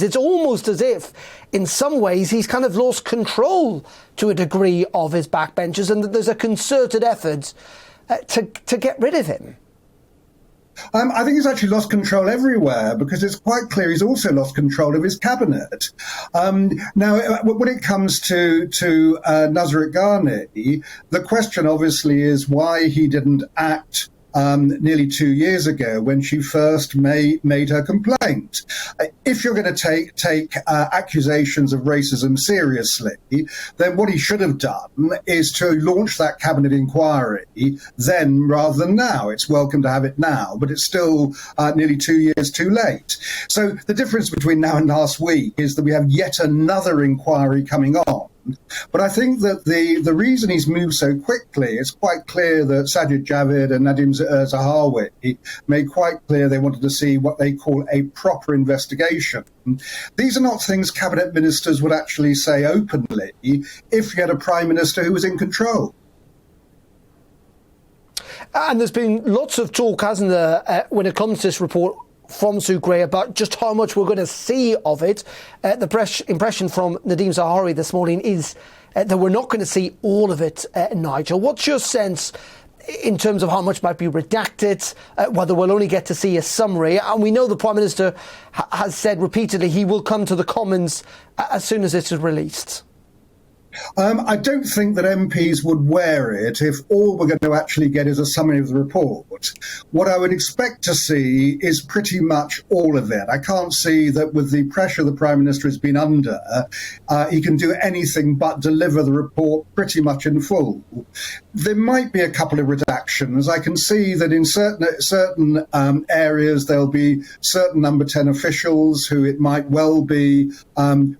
It's almost as if, in some ways, he's kind of lost control to a degree of his backbenchers, and that there's a concerted effort to get rid of him. I think he's actually lost control everywhere, because it's quite clear he's also lost control of his cabinet. Now, when it comes to Nazareth Ghani, the question obviously is why he didn't act nearly 2 years ago when she first made her complaint. If you're going to take accusations of racism seriously, then what he should have done is to launch that cabinet inquiry then rather than now. It's welcome to have it now, but it's still nearly 2 years too late. So the difference between now and last week is that we have yet another inquiry coming on. But I think that the reason he's moved so quickly, it's quite clear that Sajid Javid and Nadim Zahawi made quite clear they wanted to see what they call a proper investigation. These are not things cabinet ministers would actually say openly if you had a prime minister who was in control. And there's been lots of talk, hasn't there, when it comes to this report from Sue Gray about just how much we're going to see of it. The impression from Nadim Zahawi this morning is that we're not going to see all of it, Nigel. What's your sense in terms of how much might be redacted, whether we'll only get to see a summary? And we know the Prime Minister has said repeatedly he will come to the Commons as soon as it is released. I don't think that MPs would wear it if all we're going to actually get is a summary of the report. What I would expect to see is pretty much all of it. I can't see that with the pressure the Prime Minister has been under, he can do anything but deliver the report pretty much in full. There might be a couple of redactions. I can see that in certain areas there'll be certain number 10 officials who it might well be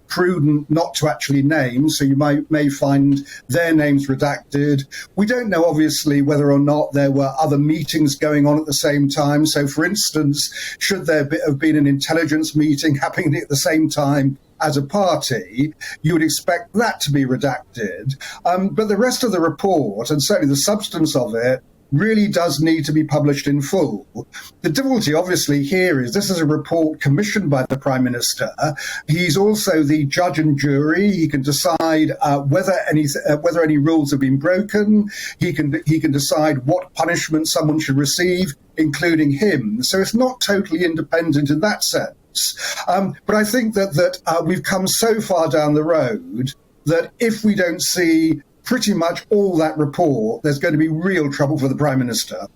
prudent not to actually name, so you may find their names redacted. We don't know, obviously, whether or not there were other meetings going on at the same time. So, for instance, should there have been an intelligence meeting happening at the same time as a party, you would expect that to be redacted. But the rest of the report, and certainly the substance of it, really does need to be published in full. The difficulty, obviously, here is this is a report commissioned by the Prime Minister. He's also the judge and jury. He can decide whether any rules have been broken. He can decide what punishment someone should receive, including him. So it's not totally independent in that sense. But I think that we've come so far down the road that if we don't see pretty much all that report, there's going to be real trouble for the Prime Minister.